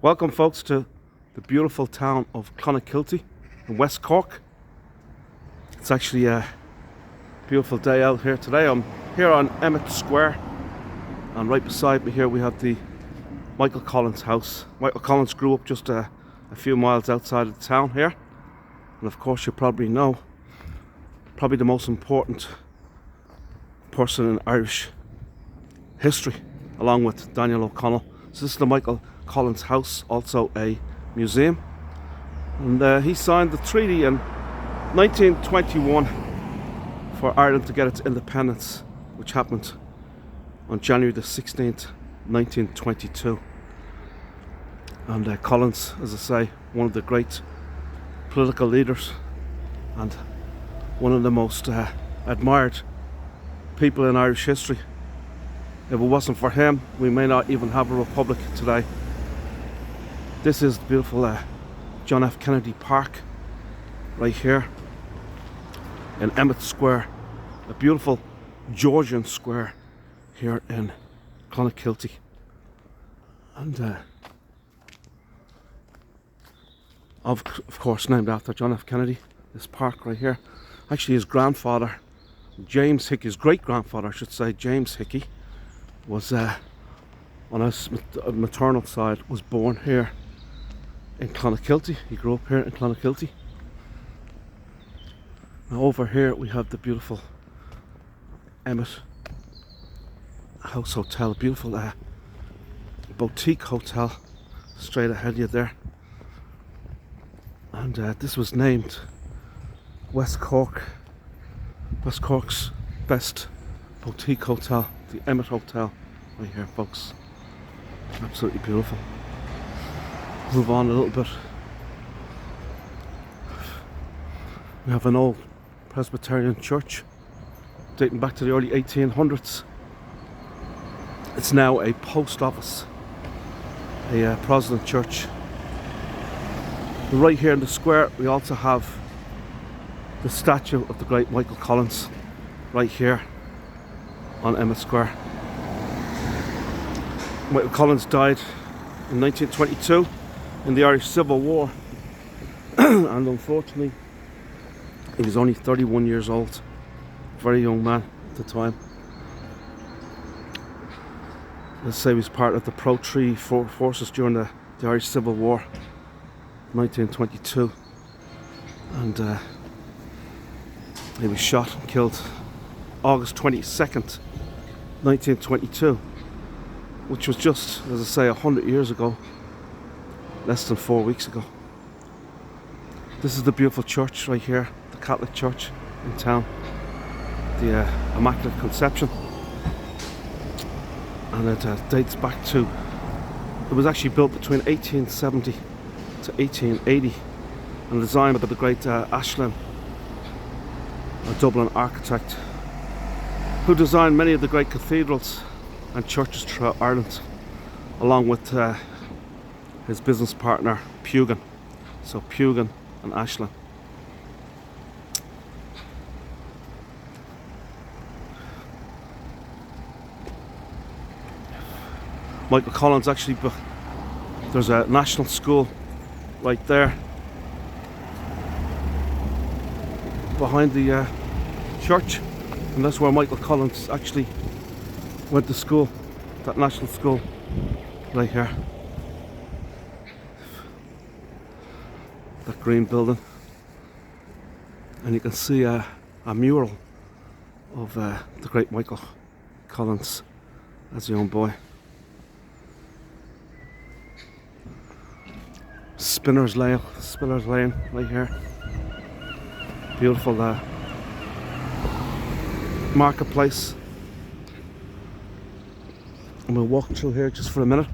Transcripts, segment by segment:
Welcome folks to the beautiful town of Clonakilty in West Cork. It's actually a beautiful day out here today. I'm here on Emmett Square, and right beside me here we have the Michael Collins house. Michael Collins grew up just a few miles outside of the town here, and of course you probably know, probably the most important person in Irish history, along with Daniel O'Connell. So this is the Michael Collins house, also a museum, and he signed the treaty in 1921 for Ireland to get its independence, which happened on January the 16th, 1922. And Collins, as I say, one of the great political leaders and one of the most admired people in Irish history. If it wasn't for him, we may not even have a republic today. This is the beautiful John F. Kennedy Park right here in Emmett Square, a beautiful Georgian square here in Clonakilty. And of course named after John F. Kennedy, this park right here. Actually his grandfather, James Hickey, his great-grandfather I should say, James Hickey, was on his maternal side, was born here in Clonakilty. He grew up here in Clonakilty. Now over here we have the beautiful Emmett House Hotel, a beautiful boutique hotel straight ahead of you there. And this was named West Cork's best boutique hotel, the Emmett Hotel right here, folks. Absolutely beautiful. Move on a little bit. We have an old Presbyterian Church dating back to the early 1800s. It's now a post office, a Protestant church. Right here in the square we also have the statue of the great Michael Collins right here on Emmett Square. Michael Collins died in 1922 in the Irish Civil War, and unfortunately he was only 31 years old, very young man at the time. Let's say he was part of the pro-tree forces during the Irish Civil War, 1922, and he was shot and killed August 22nd, 1922, which was just, as I say, 100 years ago, less than 4 weeks ago. This is the beautiful church right here, the Catholic church in town, the Immaculate Conception, and it dates back to, it was actually built between 1870 to 1880 and designed by the great Ashland, a Dublin architect, who designed many of the great cathedrals and churches throughout Ireland, along with his business partner Pugin. So Pugin and Ashland. Michael Collins actually, there's a national school right there behind the church, and that's where Michael Collins actually went to school, that national school right here. That green building, and you can see a mural of the great Michael Collins as a young boy. Spinner's Lane right here. Beautiful marketplace. And we'll walk through here just for a minute.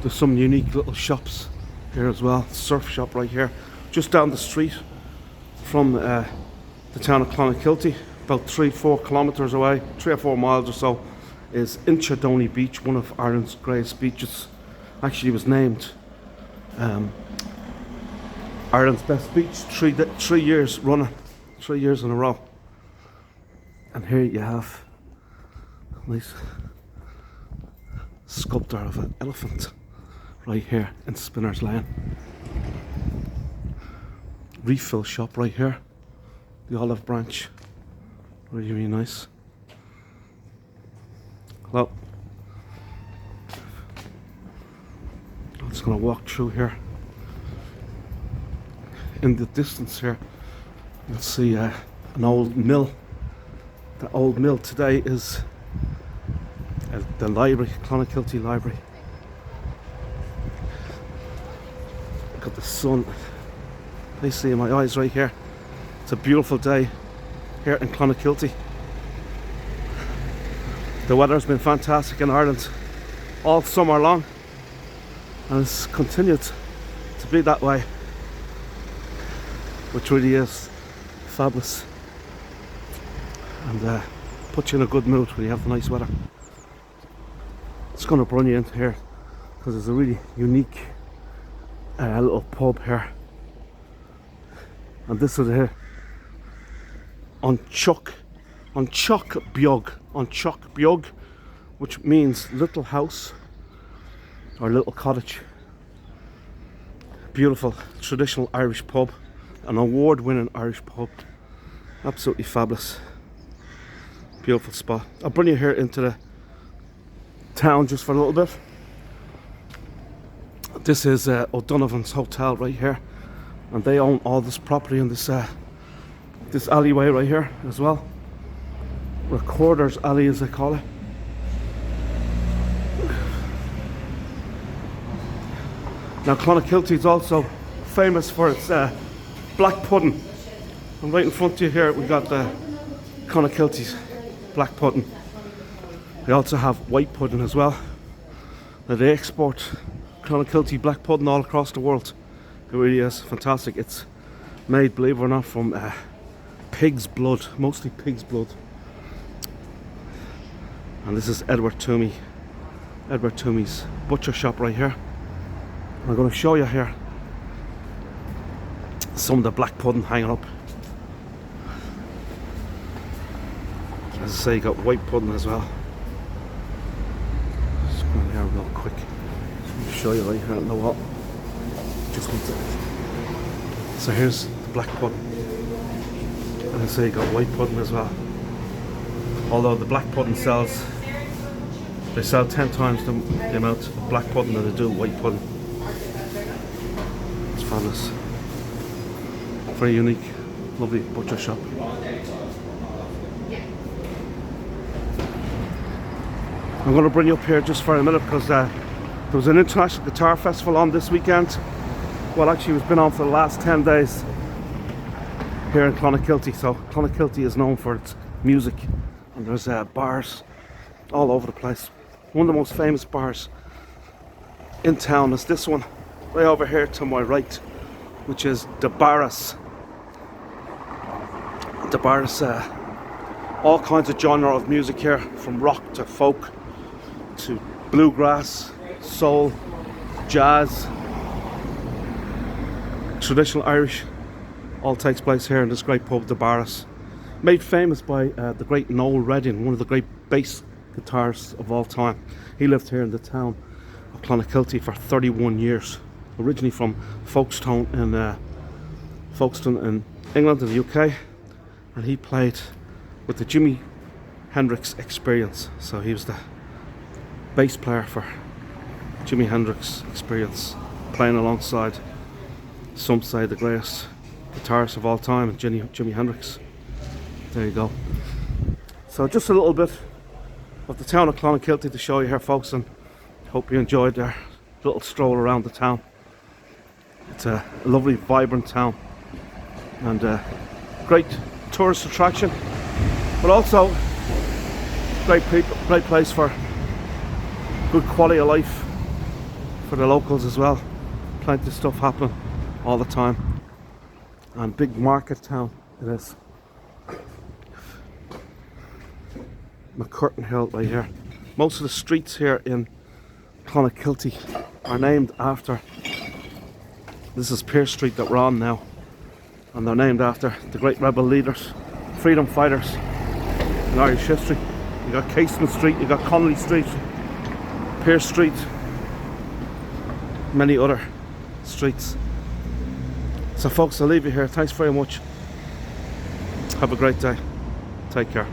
There's some unique little shops here as well. Surf shop right here, just down the street from the town of Clonakilty, about 3-4 kilometres away, 3 or 4 miles or so, is Inchydoney Beach, one of Ireland's greatest beaches. Actually, it was named Ireland's best beach 3 years running, 3 years in a row. And here you have Nice sculpture of an elephant right here in Spinner's Lane. Refill shop right here. The olive branch. Really, really nice. Well, I'm just going to walk through here. In the distance here, you'll see an old mill. The old mill today is the library, Clonakilty Library. Look at the sun. I see in my eyes right here. It's a beautiful day here in Clonakilty. The weather's been fantastic in Ireland all summer long, and it's continued to be that way, which really is fabulous, and puts you in a good mood when you have the nice weather. It's going to bring you into here because there's a really unique little pub here, and this is here on Chuck Biog, which means little house or little cottage. Beautiful traditional Irish pub, an award-winning Irish pub. Absolutely fabulous. Beautiful spot. I'll bring you here into the town just for a little bit. This is ODonovans Hotel right here, and they own all this property in this this alleyway right here as well. Recorder's Alley, as they call it. Now Clonakilty is also famous for its black pudding, and right in front of you here we got the Clonakilty's black pudding. They also have white pudding as well. Now they export Clonakilty black pudding all across the world. It really is fantastic. It's made, believe it or not, from pig's blood, mostly pig's blood. And this is Edward Toomey's butcher shop right here. I'm going to show you here some of the black pudding hanging up. As I say, you got white pudding as well. Just go in here real quick. Let me show you right here. Know what? Just one second. So here's the black pudding. And I say you got white pudding as well. Although the black pudding they sell 10 times the amount of black pudding that they do white pudding. It's fabulous. Very unique, lovely butcher shop. I'm going to bring you up here just for a minute because there was an international guitar festival on this weekend. Well, actually it's been on for the last 10 days here in Clonakilty. So Clonakilty is known for its music, and there's bars all over the place. One of the most famous bars in town is this one right over here to my right, which is the Barras. The Barras, all kinds of genre of music here, from rock to folk to bluegrass, soul, jazz, traditional Irish, all takes place here in this great pub, the Barras. Made famous by the great Noel Redding, one of the great bass guitarists of all time. He lived here in the town of Clonakilty for 31 years, originally from Folkestone in England and the UK, and he played with the Jimi Hendrix Experience. So he was the bass player for Jimi Hendrix Experience, playing alongside, some say, the greatest guitarist of all time, Jimi Hendrix. There you go. So just a little bit of the town of Clonakilty to show you here, folks, and hope you enjoyed their little stroll around the town. It's a lovely, vibrant town, and a great tourist attraction, but also great place for good quality of life for the locals as well. Plenty of stuff happening all the time, and big market town it is. McCurtain Hill right here. Most of the streets here in Clonakilty are named after, this is Pearse Street that we're on now, and they're named after the great rebel leaders, freedom fighters in Irish history. You got Casement Street, you got Connolly Street, Pearse Street, many other streets. So folks, I'll leave you here. Thanks very much. Have a great day. Take care.